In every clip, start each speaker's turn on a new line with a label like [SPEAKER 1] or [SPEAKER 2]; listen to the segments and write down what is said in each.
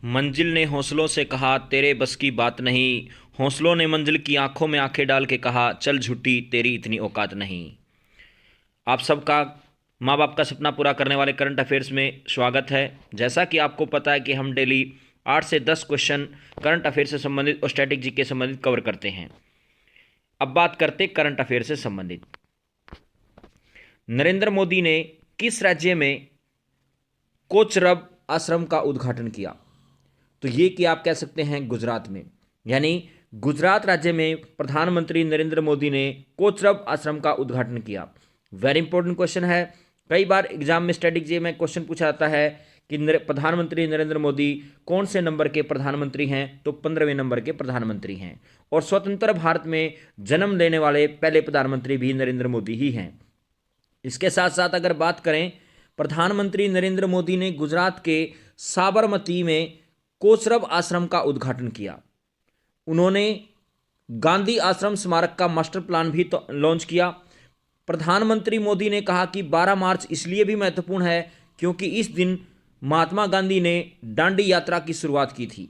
[SPEAKER 1] मंजिल ने हौसलों से कहा तेरे बस की बात नहीं। हौसलों ने मंजिल की आंखों में आंखें डाल के कहा चल झूठी तेरी इतनी औकात नहीं। आप सबका माँ बाप का सपना पूरा करने वाले करंट अफेयर्स में स्वागत है। जैसा कि आपको पता है कि हम डेली 8 से 10 क्वेश्चन करंट अफेयर से संबंधित और स्टैटिक जी के संबंधित कवर करते हैं। अब बात करते करंट अफेयर से संबंधित। नरेंद्र मोदी ने किस राज्य में कोचरब आश्रम का उद्घाटन किया? तो ये कि आप कह सकते हैं गुजरात में, यानी गुजरात राज्य में प्रधानमंत्री नरेंद्र मोदी ने कोचरब आश्रम का उद्घाटन किया। वेरी इंपॉर्टेंट क्वेश्चन है। कई बार एग्जाम में स्टैटिक जी में क्वेश्चन पूछा जाता है कि प्रधानमंत्री नरेंद्र मोदी कौन से नंबर के प्रधानमंत्री हैं? तो 15वें नंबर के प्रधानमंत्री हैं। और स्वतंत्र भारत में जन्म लेने वाले पहले प्रधानमंत्री भी नरेंद्र मोदी ही हैं। इसके साथ साथ अगर बात करें, प्रधानमंत्री नरेंद्र मोदी ने गुजरात के साबरमती में कोचरब आश्रम का उद्घाटन किया। उन्होंने गांधी आश्रम स्मारक का मास्टर प्लान भी लॉन्च किया। प्रधानमंत्री मोदी ने कहा कि 12 मार्च इसलिए भी महत्वपूर्ण है क्योंकि इस दिन महात्मा गांधी ने दांडी यात्रा की शुरुआत की थी।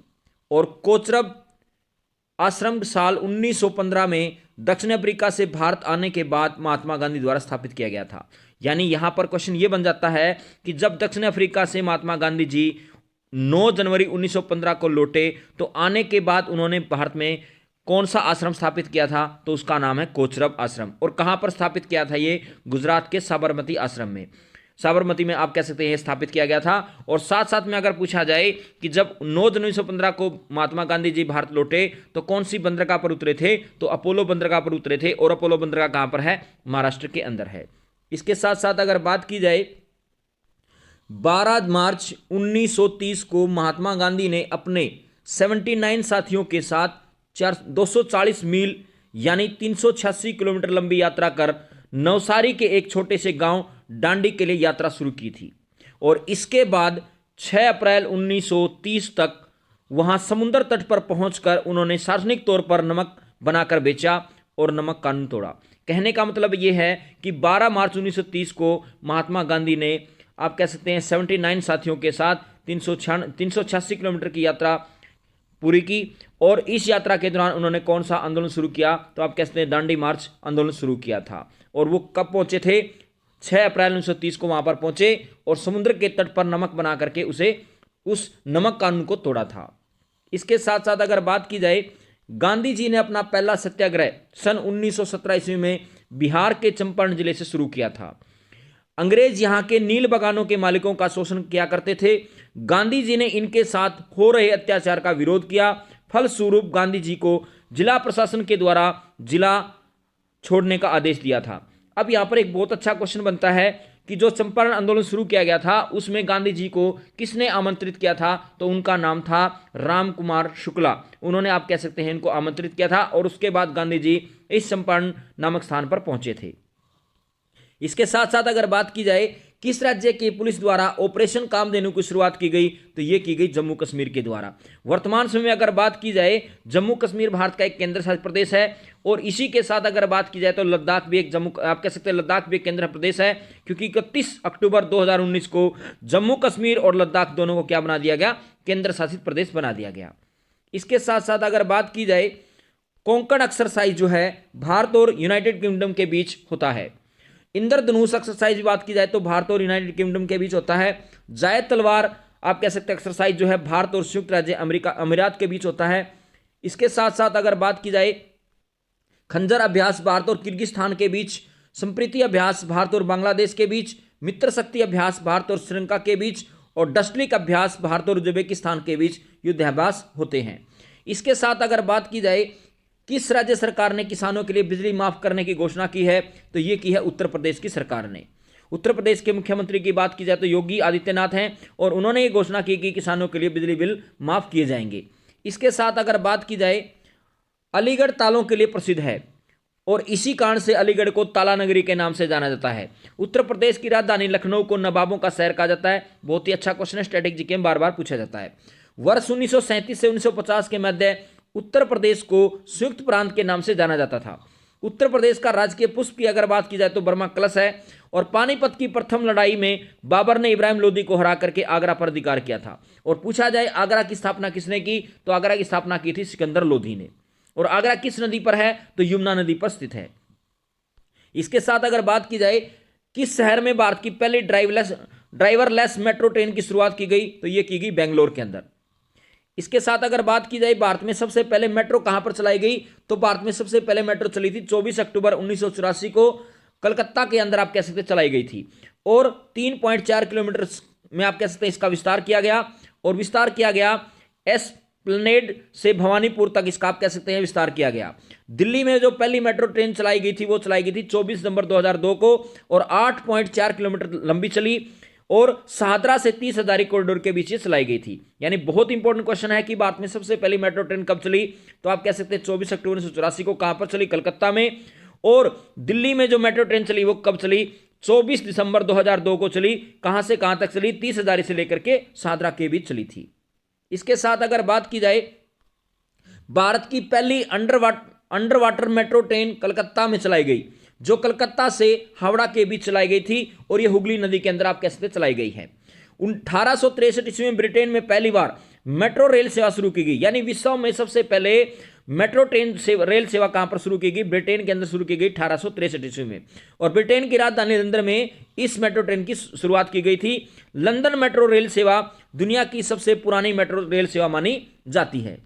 [SPEAKER 1] और कोचरब आश्रम साल 1915 में दक्षिण अफ्रीका से भारत आने के बाद महात्मा गांधी द्वारा स्थापित किया गया था। यानी यहां पर क्वेश्चन यह बन जाता है कि जब दक्षिण अफ्रीका से महात्मा गांधी जी 9 जनवरी 1915 को लौटे तो आने के बाद उन्होंने भारत में कौन सा आश्रम स्थापित किया था? तो उसका नाम है कोचरब आश्रम। और कहां पर स्थापित किया था? ये गुजरात के साबरमती आश्रम में, साबरमती में आप कह सकते हैं स्थापित किया गया था। और साथ साथ में अगर पूछा जाए कि जब 9 जनवरी 1915 को महात्मा गांधी जी भारत लौटे तो कौन सी बंदरगाह पर उतरे थे? तो अपोलो बंदरगाह पर उतरे थे। और अपोलो बंदरगाह कहां पर है? महाराष्ट्र के अंदर है। इसके साथ साथ अगर बात की जाए, 12 मार्च 1930 को महात्मा गांधी ने अपने 79 साथियों के साथ 240 मील यानी 386 किलोमीटर लंबी यात्रा कर नवसारी के एक छोटे से गांव डांडी के लिए यात्रा शुरू की थी। और इसके बाद 6 अप्रैल 1930 तक वहां समुद्र तट पर पहुंचकर उन्होंने सार्वजनिक तौर पर नमक बनाकर बेचा और नमक कानून तोड़ा। कहने का मतलब यह है कि 12 मार्च 1930 को महात्मा गांधी ने, आप कह सकते हैं, 79 साथियों के साथ 386 किलोमीटर की यात्रा पूरी की। और इस यात्रा के दौरान उन्होंने कौन सा आंदोलन शुरू किया? तो आप कह सकते हैं दांडी मार्च आंदोलन शुरू किया था। और वो कब पहुंचे थे? 6 अप्रैल 1930 को वहां पर पहुंचे और समुद्र के तट पर नमक बना करके उस नमक कानून को तोड़ा था। इसके साथ साथ अगर बात की जाए, गांधी जी ने अपना पहला सत्याग्रह सन 1917 ईस्वी में बिहार के चंपारण जिले से शुरू किया था। अंग्रेज यहां के नील बगानों के मालिकों का शोषण किया करते थे। गांधी जी ने इनके साथ हो रहे अत्याचार का विरोध किया। फलस्वरूप गांधी जी को जिला प्रशासन के द्वारा जिला छोड़ने का आदेश दिया था। अब यहां पर एक बहुत अच्छा क्वेश्चन बनता है कि जो चंपारण आंदोलन शुरू किया गया था उसमें गांधी जी को किसने आमंत्रित किया था? तो उनका नाम था राम कुमार शुक्ला। उन्होंने, आप कह सकते हैं, इनको आमंत्रित किया था। और उसके बाद गांधी जी इस चंपारण नामक स्थान पर पहुंचे थे। इसके साथ साथ अगर बात की जाए किस राज्य की पुलिस द्वारा ऑपरेशन कामधेनु की शुरुआत की गई? तो यह की गई जम्मू कश्मीर के द्वारा। वर्तमान समय में अगर बात की जाए, जम्मू कश्मीर भारत का एक केंद्र शासित प्रदेश है। और इसी के साथ अगर बात की जाए तो लद्दाख भी एक आप कह सकते हैं लद्दाख भी एक केंद्र प्रदेश है, क्योंकि 31 अक्टूबर 2019 को जम्मू कश्मीर और लद्दाख दोनों को क्या बना दिया गया? केंद्र शासित प्रदेश बना दिया गया। इसके साथ साथ अगर बात की जाए, कोंकण एक्सरसाइज जो है भारत और यूनाइटेड किंगडम के बीच होता है। इंद्रधनुष एक्सरसाइज बात की जाए तो भारत और यूनाइटेड किंगडम के बीच होता है। जायद तलवार, आप कह सकते हैं, एक्सरसाइज जो है भारत और संयुक्त राज्य अमीरात के बीच होता है। इसके साथ साथ अगर बात की जाए, खंजर अभ्यास भारत और किर्गिस्तान के बीच, संप्रीति अभ्यास भारत और बांग्लादेश के बीच, मित्र शक्ति अभ्यास भारत और श्रीलंका के बीच, और डस्टलिक अभ्यास भारत और उज्बेकिस्तान के बीच युद्धाभ्यास होते हैं। इसके साथ अगर बात की जाए, किस राज्य सरकार ने किसानों के लिए बिजली माफ करने की घोषणा की है? तो ये की है उत्तर प्रदेश की सरकार ने। उत्तर प्रदेश के मुख्यमंत्री की बात की जाए तो योगी आदित्यनाथ हैं और उन्होंने ये घोषणा की कि किसानों के लिए बिजली बिल माफ किए जाएंगे। इसके साथ अगर बात की जाए, अलीगढ़ तालों के लिए प्रसिद्ध है और इसी कारण से अलीगढ़ को ताला नगरी के नाम से जाना जाता है। उत्तर प्रदेश की राजधानी लखनऊ को नवाबों का शहर कहा जाता है। बहुत ही अच्छा क्वेश्चन है, स्टैटिक जीके में बार बार पूछा जाता है। वर्ष 1937 से 1950 के मध्य उत्तर प्रदेश को संयुक्त प्रांत के नाम से जाना जाता था। उत्तर प्रदेश का राजकीय पुष्प की अगर बात की जाए तो बर्मा कलश है। और पानीपत की प्रथम लड़ाई में बाबर ने इब्राहिम लोदी को हरा करके आगरा पर अधिकार किया था। और पूछा जाए आगरा की स्थापना किसने की, तो आगरा की स्थापना की थी सिकंदर लोधी ने। और आगरा किस नदी पर है, तो यमुना नदी पर स्थित है। इसके साथ अगर बात की जाए किस शहर में भारत की पहली ड्राइवरलेस मेट्रो ट्रेन की शुरुआत की गई, तो यह की गई बेंगलोर के अंदर। इसके साथ अगर बात की जाए भारत में सबसे पहले मेट्रो कहां पर चलाई गई, तो भारत में सबसे पहले मेट्रो चली थी 24 अक्टूबर 1984 को कलकत्ता के अंदर आप कह सकते चलाई गई थी। और 3.4 किलोमीटर में आप कह सकते हैं इसका विस्तार किया गया। और विस्तार किया गया एस्प्लेनेड से भवानीपुर तक इसका आप कह सकते हैं विस्तार किया गया। दिल्ली में जो पहली मेट्रो ट्रेन चलाई गई थी वो चलाई गई थी 24 दिसंबर 2002 को और 8.4 किलोमीटर लंबी चली और शाहदरा से 30 हजारी कॉरिडोर के बीच चलाई गई थी। यानी बहुत इंपॉर्टेंट क्वेश्चन है कि भारत में सबसे पहली मेट्रो ट्रेन कब चली, तो आप कह सकते हैं 24 अक्टूबर 1984 को। कहां पर चली, कलकत्ता में। और दिल्ली में जो मेट्रो ट्रेन चली वो कब चली, 24 दिसंबर 2002 को चली। कहां से कहां तक चली, 30 हजारी से लेकर के शाहदरा के बीच चली थी। इसके साथ अगर बात की जाए भारत की पहली under water metro train Calcutta में चलाई गई, जो कलकत्ता से हावड़ा के बीच चलाई गई थी और यह हुगली नदी के अंदर आप कह सकते चलाई गई है। 1863 ईस्वी में ब्रिटेन में पहली बार मेट्रो रेल सेवा शुरू की गई। यानी विश्व में सबसे पहले मेट्रो ट्रेन रेल सेवा कहां पर शुरू की गई, ब्रिटेन के अंदर शुरू की गई 1863 ईस्वी में। और ब्रिटेन की राजधानी लंदन में इस मेट्रो ट्रेन की शुरुआत की गई थी। लंदन मेट्रो रेल सेवा दुनिया की सबसे पुरानी मेट्रो रेल सेवा मानी जाती है।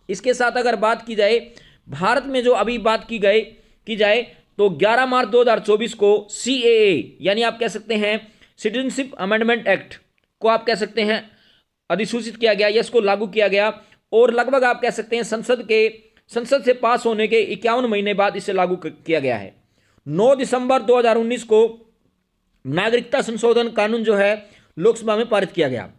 [SPEAKER 1] इसके साथ अगर बात की जाए भारत में जो अभी बात की जाए तो 11 मार्च 2024 को CAA यानी आप कह सकते हैं सिटीजनशिप अमेंडमेंट एक्ट को आप कह सकते हैं अधिसूचित किया गया या इसको लागू किया गया। और लगभग आप कह सकते हैं संसद से पास होने के 51 महीने बाद इसे लागू किया गया है। 9 दिसंबर 2019 को नागरिकता संशोधन कानून जो है लोकसभा में पारित किया गया।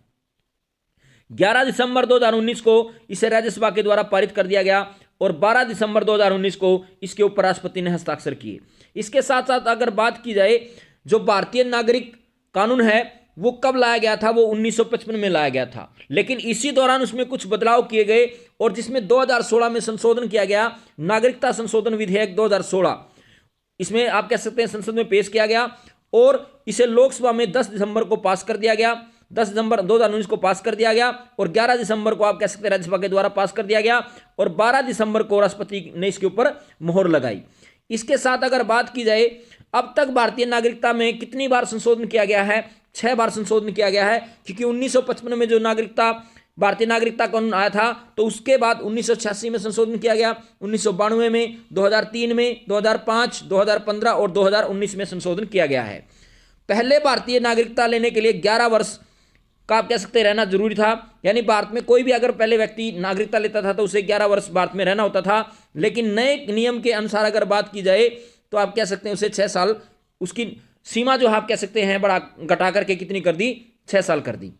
[SPEAKER 1] 11 दिसंबर 2019 को इसे राज्यसभा के द्वारा पारित कर दिया गया और 12 दिसंबर 2019 को इसके ऊपर राष्ट्रपति ने हस्ताक्षर किए। इसके साथ साथ अगर बात की जाए जो भारतीय नागरिक कानून है वो कब लाया गया था, वो 1955 में लाया गया था। लेकिन इसी दौरान उसमें कुछ बदलाव किए गए और जिसमें 2016 में संशोधन किया गया, नागरिकता संशोधन विधेयक 2016 इसमें आप कह सकते हैं संसद में पेश किया गया और इसे लोकसभा में 10 दिसंबर को पास कर दिया गया। 10 दिसंबर 2019 को पास कर दिया गया और 11 दिसंबर को आप कह सकते हैं राज्यसभा के द्वारा पास कर दिया गया और 12 दिसंबर को राष्ट्रपति ने इसके ऊपर मोहर लगाई। इसके साथ अगर बात की जाए अब तक भारतीय नागरिकता में कितनी बार संशोधन किया गया है, 6 बार संशोधन किया गया है। क्योंकि 1955 में जो भारतीय नागरिकता कानून आया था तो उसके बाद 1986 में संशोधन किया गया, 1992 में, 2003 में, 2005, 2015 और 2019 में संशोधन किया गया है। पहले भारतीय नागरिकता लेने के लिए 11 वर्ष का आप कह सकते रहना जरूरी था। यानी भारत में कोई भी अगर पहले व्यक्ति नागरिकता लेता था तो उसे 11 वर्ष भारत में रहना होता था। लेकिन नए नियम के अनुसार अगर बात की जाए तो आप कह सकते हैं उसे 6 साल, उसकी सीमा जो आप कह सकते हैं बड़ा घटा करके कितनी कर दी, 6 साल कर दी।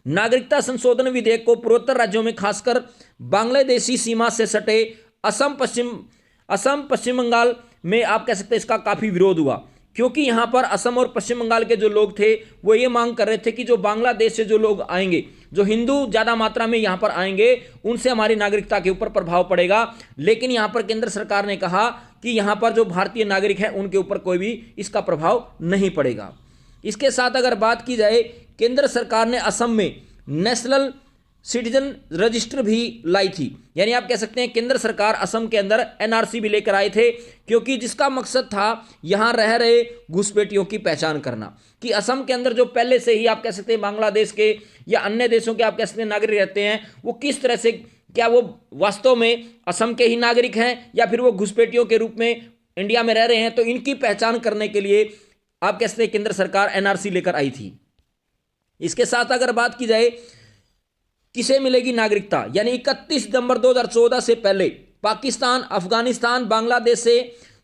[SPEAKER 1] नागरिकता संशोधन विधेयक को पूर्वोत्तर राज्यों में खासकर बांग्लादेशी सीमा से सटे असम पश्चिम बंगाल में आप कह सकते हैं इसका काफी विरोध हुआ। क्योंकि यहां पर असम और पश्चिम बंगाल के जो लोग थे वो ये मांग कर रहे थे कि जो बांग्लादेश से जो लोग आएंगे, जो हिंदू ज्यादा मात्रा में यहां पर आएंगे, उनसे हमारी नागरिकता के ऊपर प्रभाव पड़ेगा। लेकिन यहां पर केंद्र सरकार ने कहा कि यहां पर जो भारतीय नागरिक हैं उनके ऊपर कोई भी इसका प्रभाव नहीं पड़ेगा। इसके साथ अगर बात की जाए केंद्र सरकार ने असम में नेशनल सिटीजन रजिस्टर भी लाई थी। यानी आप कह सकते हैं केंद्र सरकार असम के अंदर NRC भी लेकर आए थे, क्योंकि जिसका मकसद था यहां रह रहे घुसपैठियों की पहचान करना कि असम के अंदर जो पहले से ही आप कह सकते हैं बांग्लादेश के या अन्य देशों के आप कह सकते हैं नागरिक रहते हैं वो किस तरह से, क्या वो वास्तव में असम के ही नागरिक हैं या फिर वो घुसपैठियों के रूप में इंडिया में रह रहे हैं। तो इनकी पहचान करने के लिए आप कह सकते हैं केंद्र सरकार NRC लेकर आई थी। इसके साथ अगर बात की जाए किसे मिलेगी नागरिकता, यानी 31 सितंबर 2014 से पहले पाकिस्तान, अफगानिस्तान, बांग्लादेश से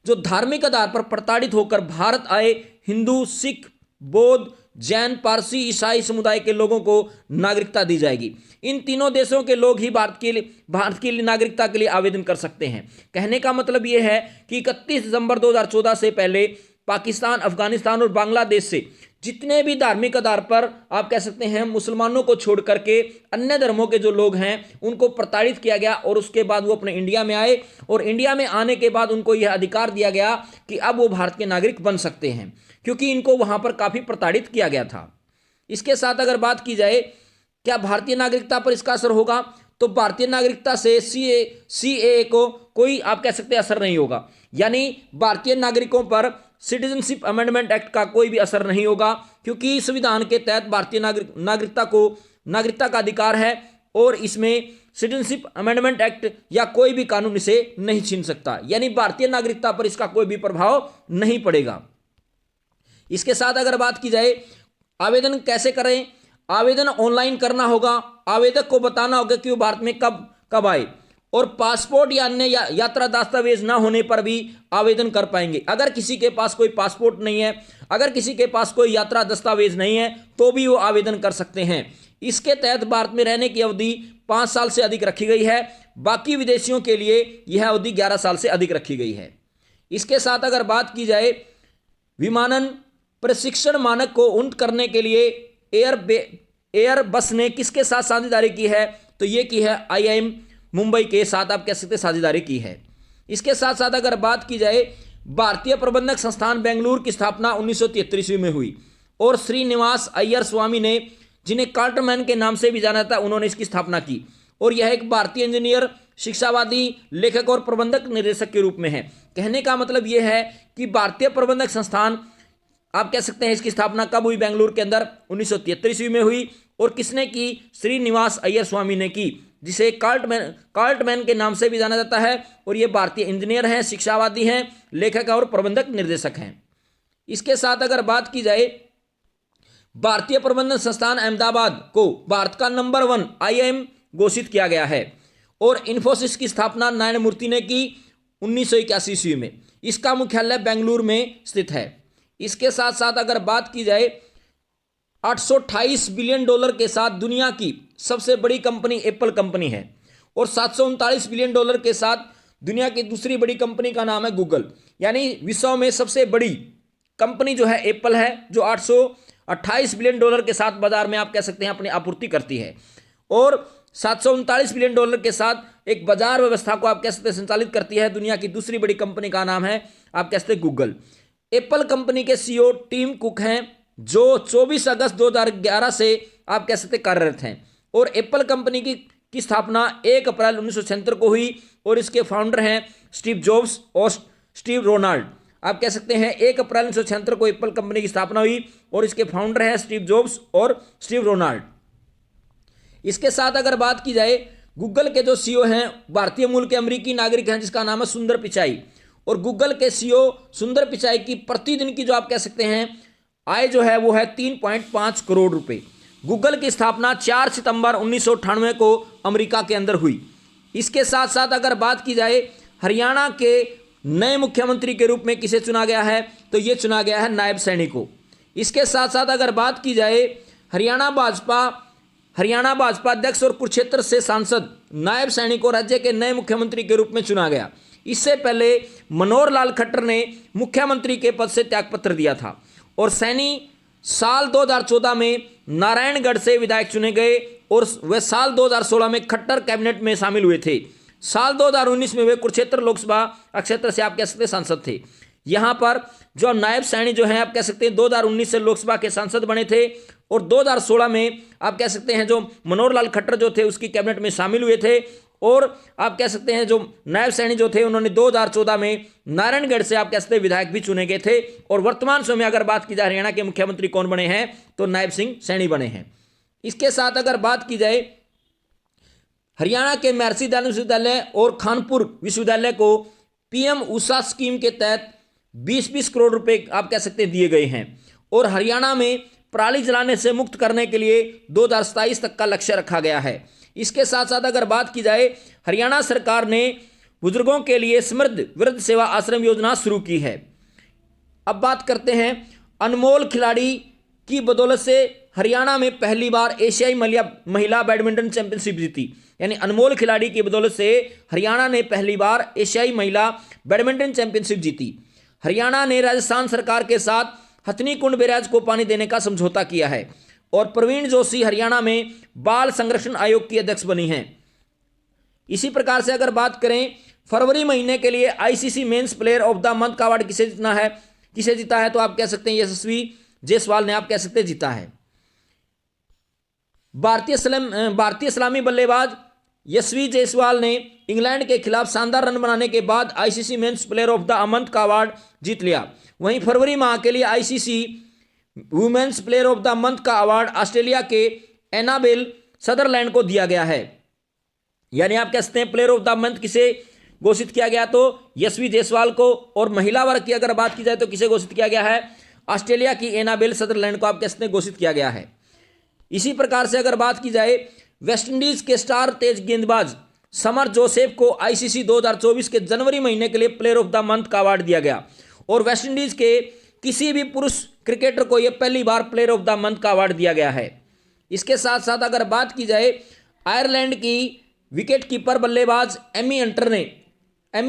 [SPEAKER 1] जो धार्मिक आधार पर प्रताड़ित होकर भारत आए हिंदू, सिख, बौद्ध, जैन, पारसी, ईसाई समुदाय के लोगों को नागरिकता दी जाएगी। इन तीनों देशों के लोग ही भारत की नागरिकता के लिए आवेदन कर सकते हैं। कहने का मतलब यह है कि 31 दिसंबर 2014 से पहले पाकिस्तान, अफगानिस्तान और बांग्लादेश से जितने भी धार्मिक आधार पर आप कह सकते हैं मुसलमानों को छोड़ करके अन्य धर्मों के जो लोग हैं उनको प्रताड़ित किया गया और उसके बाद वो अपने इंडिया में आए और इंडिया में आने के बाद उनको यह अधिकार दिया गया कि अब वो भारत के नागरिक बन सकते हैं, क्योंकि इनको वहां पर काफी प्रताड़ित किया गया था। इसके साथ अगर बात की जाए क्या भारतीय नागरिकता पर इसका असर होगा, तो भारतीय नागरिकता से सीएए को कोई आप कह सकते हैं असर नहीं होगा, यानी भारतीय नागरिकों पर सिटीजनशिप अमेंडमेंट एक्ट का कोई भी असर नहीं होगा, क्योंकि संविधान के तहत भारतीय नागरिकता का अधिकार है और इसमें सिटीजनशिप अमेंडमेंट एक्ट या कोई भी कानून इसे नहीं छीन सकता, यानी भारतीय नागरिकता पर इसका कोई भी प्रभाव नहीं पड़ेगा। इसके साथ अगर बात की जाए आवेदन कैसे करें, आवेदन ऑनलाइन करना होगा, आवेदक को बताना होगा कि वो भारत में कब आए और पासपोर्ट या अन्य यात्रा दस्तावेज ना होने पर भी आवेदन कर पाएंगे। अगर किसी के पास कोई पासपोर्ट नहीं है, अगर किसी के पास कोई यात्रा दस्तावेज नहीं है तो भी वो आवेदन कर सकते हैं। इसके तहत भारत में रहने की अवधि 5 साल से अधिक रखी गई है, बाकी विदेशियों के लिए यह अवधि 11 साल से अधिक रखी गई है। इसके साथ अगर बात की जाए विमानन प्रशिक्षण मानक को उन्नत करने के लिए एयरबस ने किसके साथ साझेदारी की है, तो ये की है IIM मुंबई के साथ आप कह सकते साझेदारी की है। इसके साथ साथ अगर बात की जाए भारतीय प्रबंधक संस्थान बेंगलुरु की स्थापना 1933 में हुई और श्रीनिवास अय्यर स्वामी ने, जिन्हें कार्टरमैन के नाम से भी जाना था, उन्होंने इसकी स्थापना की और यह एक भारतीय इंजीनियर, शिक्षावादी, लेखक और प्रबंधक निर्देशक के रूप में है। कहने का मतलब यह है कि भारतीय प्रबंधक संस्थान आप कह सकते हैं इसकी स्थापना कब हुई, बेंगलुरु के अंदर 1933 में हुई और किसने की, श्रीनिवास अय्यर स्वामी ने की, जिसे कार्टमैन के नाम से भी जाना जाता है और ये भारतीय इंजीनियर हैं, शिक्षावादी हैं, लेखक और प्रबंधक निर्देशक हैं। इसके साथ अगर बात की जाए भारतीय प्रबंधन संस्थान अहमदाबाद को भारत का नंबर 1 IIM घोषित किया गया है और इन्फोसिस की स्थापना नारायण मूर्ति ने की 1981 ईस्वी में। इसका मुख्यालय बेंगलुरु में स्थित है। इसके साथ साथ अगर बात की जाए $828 बिलियन के साथ दुनिया की सबसे बड़ी कंपनी एप्पल कंपनी है और $739 बिलियन के साथ दुनिया की दूसरी बड़ी कंपनी का नाम है गूगल, यानी विश्व में सबसे बड़ी कंपनी जो है एप्पल है, जो $828 बिलियन के साथ बाजार में आप कह सकते हैं अपनी आपूर्ति करती है और $739 बिलियन के साथ एक बाजार व्यवस्था को आप कह सकते हैं संचालित करती है। दुनिया की दूसरी बड़ी कंपनी का नाम है आप कह सकते हैं गूगल। एप्पल कंपनी के CEO टिम कुक हैं, जो 24 अगस्त 2011 से आप कह सकते कार्यरत हैं और एप्पल कंपनी की स्थापना 1 अप्रैल 1976 को हुई और इसके फाउंडर हैं स्टीव जॉब्स और स्टीव रोनाल्ड। आप कह सकते हैं 1 अप्रैल 1976 को एप्पल कंपनी की स्थापना हुई और इसके फाउंडर हैं स्टीव जॉब्स और स्टीव रोनाल्ड। इसके साथ अगर बात की जाए गूगल के जो CEO हैं भारतीय मूल के अमेरिकी नागरिक हैं, जिसका नाम है सुंदर पिचाई और गूगल के CEO सुंदर पिचाई की प्रतिदिन की जो आप कह सकते हैं आय जो है वो है 3.5 करोड़ रुपए। गूगल की स्थापना 4 सितंबर 1998 को अमेरिका के अंदर हुई। इसके साथ साथ अगर बात की जाए हरियाणा के नए मुख्यमंत्री के रूप में किसे चुना गया है, तो ये चुना गया है नायब सैनी को। इसके साथ साथ अगर बात की जाए हरियाणा भाजपा अध्यक्ष और कुरुक्षेत्र से सांसद नायब सैनी को राज्य के नए मुख्यमंत्री के रूप में चुना गया। इससे पहले मनोहर लाल खट्टर ने मुख्यमंत्री के पद से त्यागपत्र दिया था और सैनी साल 2014 में नारायणगढ़ से विधायक चुने गए और वे साल 2016 में खट्टर कैबिनेट में शामिल हुए थे। साल 2019 में वे कुरुक्षेत्र लोकसभा क्षेत्र से आप कह सकते सांसद थे। यहाँ पर जो नायब सैनी जो हैं आप कह सकते हैं 2019 से लोकसभा के सांसद बने थे और 2016 में आप कह सकते हैं जो मनोहर लाल खट्टर जो थे उसकी कैबिनेट में शामिल हुए थे और आप कह सकते हैं जो नायब सैनी जो थे उन्होंने 2014 में नारायणगढ़ से आप कह सकते हैं विधायक भी चुने गए थे और वर्तमान समय में अगर बात की जाए हरियाणा के मुख्यमंत्री कौन बने हैं, तो नायब सिंह सैनी बने हैं। इसके साथ अगर बात की जाए हरियाणा के महर्षि दयानंद विश्वविद्यालय और खानपुर विश्वविद्यालय को PM उषा स्कीम के तहत 20-20 करोड़ रुपए आप कह सकते दिए गए हैं और हरियाणा में पराली जलाने से मुक्त करने के लिए 2027 तक का लक्ष्य रखा गया है। इसके साथ साथ अगर बात की जाए हरियाणा सरकार ने बुजुर्गों के लिए समृद्ध वृद्ध सेवा आश्रम योजना शुरू की है। अब बात करते हैं अनमोल खिलाड़ी की बदौलत से हरियाणा में पहली बार एशियाई महिला बैडमिंटन चैंपियनशिप जीती, यानी अनमोल खिलाड़ी की बदौलत से हरियाणा ने पहली बार एशियाई महिला बैडमिंटन चैंपियनशिप जीती। हरियाणा ने राजस्थान सरकार के साथ हथनी कुंड बैराज को पानी देने का समझौता किया है। और प्रवीण जोशी हरियाणा में बाल संरक्षण आयोग की अध्यक्ष बनी हैं। इसी प्रकार से अगर बात करें, फरवरी महीने के लिए ICC men's player of the month का अवार्ड किसे जीता है, तो आप कह सकते हैं यशस्वी जायसवाल ने आप कह सकते हैं जीता है। भारतीय इस्लामी बल्लेबाज यशस्वी जायसवाल ने इंग्लैंड के खिलाफ शानदार रन बनाने के बाद ICC men's player of the month का अवार्ड जीत लिया। वहीं फरवरी माह के लिए ICC women's player of the month का अवार्ड ऑस्ट्रेलिया के एनाबेल सदरलैंड को दिया गया है। यानी आप कह सकते हैं प्लेयर ऑफ द मंथ किसे घोषित किया गया, तो यशस्वी जायसवाल को। और महिला वर्ग की अगर बात की जाए तो किसे घोषित किया गया है, ऑस्ट्रेलिया की एनाबेल सदरलैंड को आप कह सकते हैं घोषित किया गया है। इसी प्रकार से अगर बात की जाए, वेस्टइंडीज के स्टार तेज गेंदबाज समर जोसेफ को आईसीसी 2024 के जनवरी महीने के लिए प्लेयर ऑफ द मंथ का अवार्ड दिया गया। और वेस्टइंडीज के किसी भी पुरुष क्रिकेटर को यह पहली बार प्लेयर ऑफ द मंथ का अवार्ड दिया गया है। इसके साथ साथ अगर बात की जाए, आयरलैंड की विकेट कीपर बल्लेबाज एमी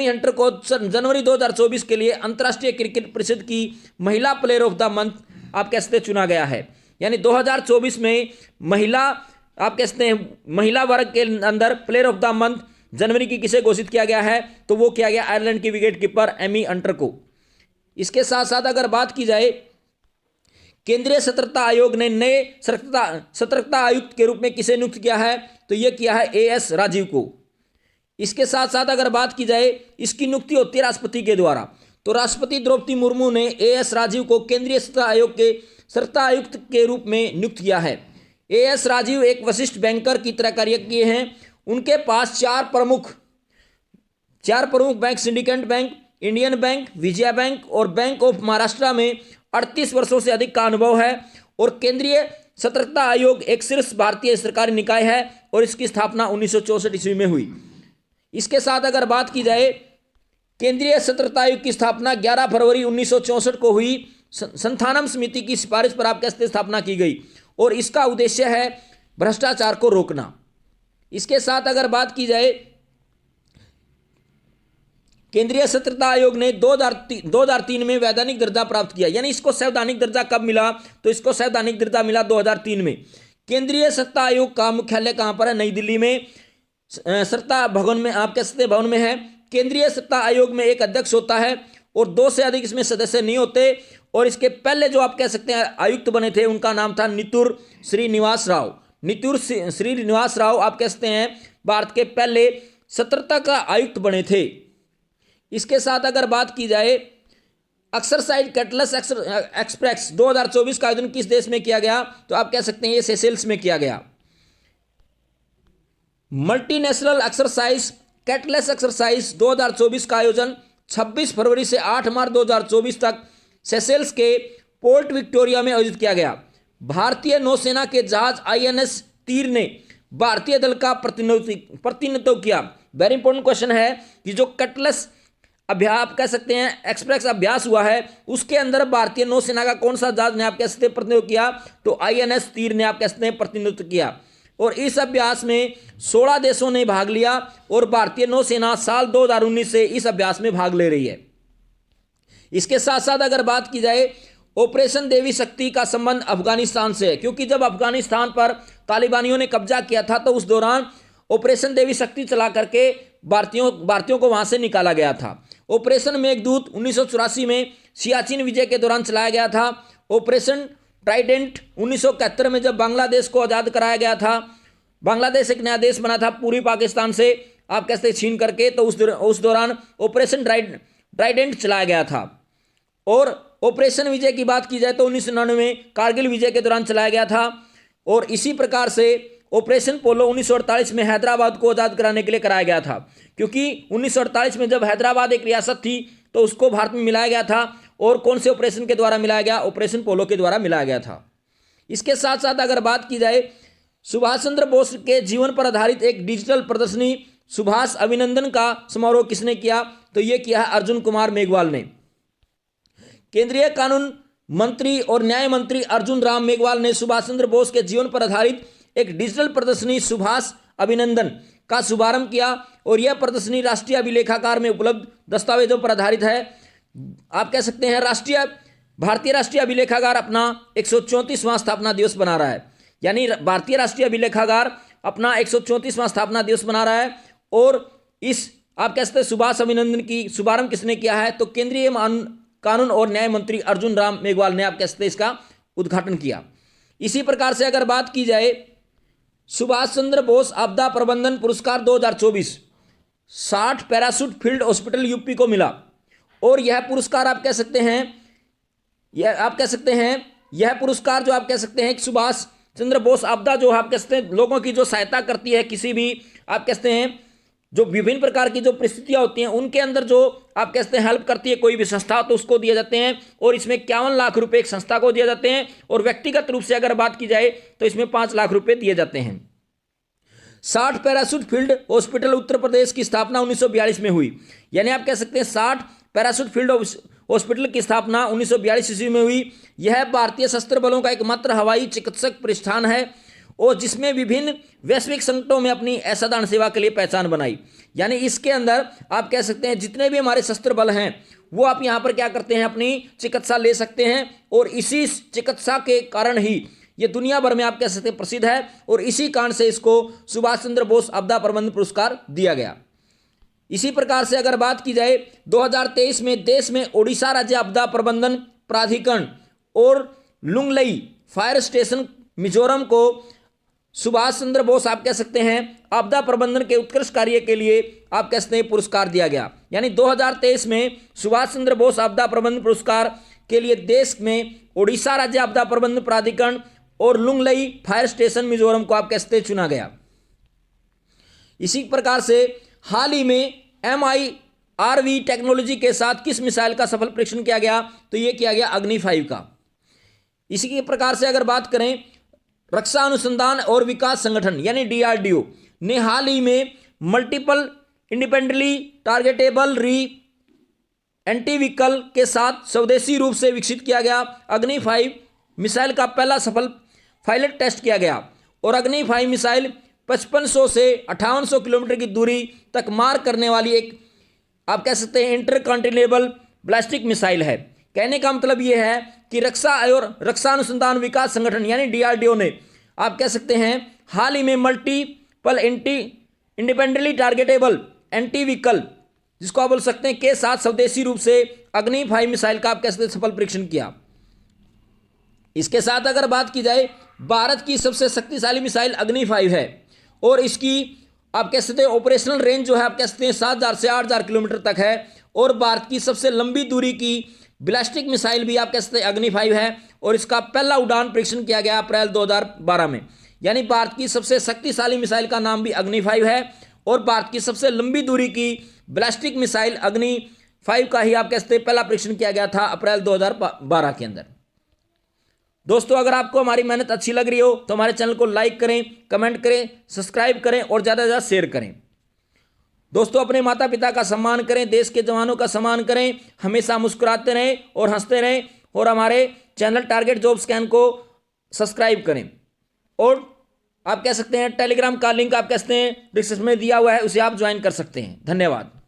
[SPEAKER 1] हंटर को जनवरी 2024 के लिए अंतर्राष्ट्रीय क्रिकेट परिषद की महिला प्लेयर ऑफ द मंथ आप कह सकते चुना गया है। यानी 2024 में महिला आप कह सकते हैं महिला वर्ग के अंदर प्लेयर ऑफ द मंथ जनवरी की किसे घोषित किया गया है, तो वो किया गया आयरलैंड की विकेट कीपर एमी हंटर को। इसके साथ साथ अगर बात की जाए, केंद्रीय सतर्कता आयोग ने नए सतर्कता आयुक्त के रूप में किसे नियुक्त किया है, तो यह किया है एएस राजीव को। इसके साथ साथ अगर बात की जाए, इसकी नियुक्ति होती है राष्ट्रपति के द्वारा। तो राष्ट्रपति द्रौपदी मुर्मू ने एएस राजीव को केंद्रीय सतर्कता आयोग के सतर्कता आयुक्त के रूप में नियुक्त किया है। एएस राजीव एक वरिष्ठ बैंकर की तरह कार्य किए हैं। उनके पास चार प्रमुख bank, syndicate bank, Indian bank, Vijaya bank और बैंक ऑफ महाराष्ट्र में 38 वर्षों से अधिक का अनुभव है। और केंद्रीय सतर्कता आयोग एक शीर्ष भारतीय सरकारी निकाय है और इसकी स्थापना 1964 ईस्वी में हुई। इसके साथ अगर बात की जाए, केंद्रीय सतर्कता आयोग की स्थापना 11 फरवरी 1964 को हुई। संथानम समिति की सिफारिश पर आप कैसे स्थापना की गई, और इसका उद्देश्य है भ्रष्टाचार को रोकना। इसके साथ अगर बात की जाए, केंद्रीय सतर्कता आयोग ने 2003 में वैधानिक दर्जा प्राप्त किया। यानी इसको संवैधानिक दर्जा कब मिला, तो इसको संवैधानिक दर्जा मिला 2003 में। केंद्रीय सत्ता आयोग का मुख्यालय कहां पर है, नई दिल्ली में सत्ता भवन में आप कह सकते भवन में है। केंद्रीय सत्ता आयोग में एक अध्यक्ष होता है और 2 से अधिक इसमें सदस्य नहीं होते। और इसके पहले जो आप कह सकते हैं आयुक्त बने थे, उनका नाम था नितुर श्रीनिवास राव आप कह सकते हैं भारत के पहले सतर्कता का आयुक्त बने थे। इसके साथ अगर बात की जाए, एक्सरसाइज कैटलस एक्सप्रेस 2024 का आयोजन किस देश में किया गया, तो आप कह सकते हैं ये सेशेल्स में किया गया। मल्टीनेशनल एक्सरसाइज कैटलेस एक्सरसाइज 2024 का आयोजन 26 फरवरी से 8 मार्च 2024 तक सेशेल्स के पोर्ट विक्टोरिया में आयोजित किया गया। भारतीय नौसेना के जहाज आईएनएस तीर ने भारतीय दल का प्रतिनिधित्व किया। वेरी इंपॉर्टेंट क्वेश्चन है कि जो कैटलेस अभ्यास आप कह सकते हैं एक्सप्रेस अभ्यास हुआ है, उसके अंदर भारतीय नौसेना का कौन सा जहाज ने आप कह सकते हैं प्रतिनिधित्व किया, तो आईएनएस तीर ने आप कह सकते हैं प्रतिनिधित्व किया। और इस अभ्यास में 16 देशों ने भाग लिया और भारतीय नौसेना साल 2019 से इस अभ्यास में भाग ले रही है। इसके साथ साथ अगर बात की जाए, ऑपरेशन देवी शक्ति का संबंध अफगानिस्तान से है, क्योंकि जब अफगानिस्तान पर तालिबानियों ने कब्जा किया था तो उस दौरान ऑपरेशन देवी शक्ति चला करके भारतीयों को वहां से निकाला गया था। ऑपरेशन मेघदूत 1984 में सियाचिन विजय के दौरान चलाया गया था। ऑपरेशन ट्राइडेंट 1971 में जब बांग्लादेश को आज़ाद कराया गया था, बांग्लादेश एक नया देश बना था पूर्वी पाकिस्तान से आप कैसे छीन करके, तो उस दौरान ऑपरेशन ट्राइडेंट चलाया गया था। और ऑपरेशन विजय की बात की जाए तो 1999 में कारगिल विजय के दौरान चलाया गया था। और इसी प्रकार से ऑपरेशन पोलो 1948 में हैदराबाद को आज़ाद कराने के लिए कराया गया था, क्योंकि 1948 में जब हैदराबाद एक रियासत थी तो उसको भारत में मिलाया गया था। और कौन से ऑपरेशन के द्वारा मिलाया गया, ऑपरेशन पोलो के द्वारा मिलाया गया था। इसके साथ साथ अगर बात की जाए, सुभाष चंद्र बोस के जीवन पर आधारित एक डिजिटल प्रदर्शनी सुभाष अभिनंदन का समारोह किसने किया, तो यह किया है अर्जुन कुमार मेघवाल ने। केंद्रीय कानून मंत्री और न्याय मंत्री अर्जुन राम मेघवाल ने सुभाष चंद्र बोस के जीवन पर आधारित एक डिजिटल प्रदर्शनी सुभाष अभिनंदन का शुभारंभ किया। और यह प्रदर्शनी राष्ट्रीय अभिलेखागार में उपलब्ध दस्तावेजों पर आधारित है। आप कह सकते हैं भारतीय राष्ट्रीय अभिलेखागार अपना 134वां स्थापना दिवस बना रहा है। यानी भारतीय राष्ट्रीय अभिलेखागार अपना 134वां स्थापना दिवस बना रहा है। और इस आप कह सकते हैं सुभाष अभिनंदन की शुभारंभ किसने किया है? तो केंद्रीय कानून और न्याय मंत्री अर्जुन राम मेघवाल ने आप कह सकते हैं इसका उद्घाटन किया। इसी प्रकार से अगर बात की जाए सुभाष चंद्र बोस आपदा प्रबंधन पुरस्कार 2024 60 पैराशूट फील्ड हॉस्पिटल यूपी को मिला। और यह पुरस्कार आप कह सकते हैं यह पुरस्कार जो आप कह सकते हैं सुभाष चंद्र बोस आपदा जो आप कह सकते हैं लोगों की जो सहायता करती है, किसी भी आप कहते हैं जो विभिन्न प्रकार की जो परिस्थितियां होती हैं उनके अंदर जो आप कहते हैं हेल्प करती है कोई भी संस्था, तो उसको दिए जाते हैं। और इसमें 51 लाख रुपए एक संस्था को दिए जाते हैं। और व्यक्तिगत रूप से अगर बात की जाए तो इसमें 5 लाख रुपए दिए जाते हैं। 60 parachute field hospital Uttar Pradesh की स्थापना 1942 में हुई। यानी आप कह सकते हैं 60 पैराशूट फील्ड हॉस्पिटल की स्थापना 1942 ईस्वी में हुई। यह भारतीय सशस्त्र बलों का एकमात्र हवाई चिकित्सक प्रतिष्ठान है और जिसमें विभिन्न वैश्विक संकटों में अपनी असाधारण सेवा के लिए पहचान बनाई। यानी इसके अंदर आप कह सकते हैं जितने भी हमारे सशस्त्र बल हैं वो आप यहाँ पर क्या करते हैं, अपनी चिकित्सा ले सकते हैं। और इसी चिकित्सा के कारण ही ये दुनिया भर में आप कह सकते हैं प्रसिद्ध है। और इसी कारण से इसको सुभाष चंद्र बोस आपदा प्रबंधन पुरस्कार दिया गया। इसी प्रकार से अगर बात की जाए 2023 में देश में ओडिशा राज्य आपदा प्रबंधन प्राधिकरण और लुंगलई फायर स्टेशन मिजोरम को सुभाष चंद्र बोस आप कह सकते हैं आपदा प्रबंधन के उत्कृष्ट कार्य के लिए आप कह सकते हैं पुरस्कार दिया गया। यानी 2023 में सुभाष चंद्र बोस आपदा प्रबंधन पुरस्कार के लिए देश में ओडिशा राज्य आपदा प्रबंधन प्राधिकरण और लुंगलई फायर स्टेशन मिजोरम को आप कह सकते हैं चुना गया। इसी प्रकार से हाल ही में MIRV टेक्नोलॉजी के साथ किस मिसाइल का सफल परीक्षण किया गया? तो यह किया गया अग्नि 5 का। इसी के प्रकार से अगर बात करें रक्षा अनुसंधान और विकास संगठन यानी DRDO ने हाल ही में multiple independently targetable anti vehicle के साथ स्वदेशी रूप से विकसित किया गया अग्नि 5 मिसाइल का पहला सफल पायलट टेस्ट किया गया। और अग्नि 5 मिसाइल 5500 से 5800 किलोमीटर की दूरी तक मार करने वाली एक आप कह सकते हैं इंटरकॉन्टिनेंटल बैलिस्टिक मिसाइल है। कहने का मतलब यह है कि रक्षा और रक्षा अनुसंधान विकास संगठन यानी DRDO ने आप कह सकते हैं हाल ही में multiple independently targetable anti vehicle जिसको आप बोल सकते हैं के साथ स्वदेशी रूप से अग्नि 5 मिसाइल का आप कह सकते हैं सफल परीक्षण किया। इसके साथ अगर बात की जाए भारत की सबसे शक्तिशाली मिसाइल अग्नि 5 है और इसकी आप कह सकते हैं ऑपरेशनल रेंज जो है आप कह सकते हैं 7000 से 8000 किलोमीटर तक है। और भारत की सबसे लंबी दूरी की बैलिस्टिक मिसाइल भी आप कह सकते हैं अग्नि 5 है और इसका पहला उड़ान परीक्षण किया गया अप्रैल 2012 में। यानी भारत की सबसे शक्तिशाली मिसाइल का नाम भी अग्नि 5 है और भारत की सबसे लंबी दूरी की बैलिस्टिक मिसाइल अग्नि 5 का ही आप कह सकते हैं पहला परीक्षण किया गया था अप्रैल 2012 के अंदर। दोस्तों अगर आपको हमारी मेहनत अच्छी लग रही हो तो हमारे चैनल को लाइक करें, कमेंट करें, सब्सक्राइब करें और ज़्यादा से ज़्यादा शेयर करें। दोस्तों अपने माता पिता का सम्मान करें, देश के जवानों का सम्मान करें, हमेशा मुस्कुराते रहें और हंसते रहें और हमारे चैनल टारगेट जॉब स्कैन को सब्सक्राइब करें। और आप कह सकते हैं टेलीग्राम का लिंक आप कह सकते हैं डिस्क्रिप्शन में दिया हुआ है, उसे आप ज्वाइन कर सकते हैं। धन्यवाद।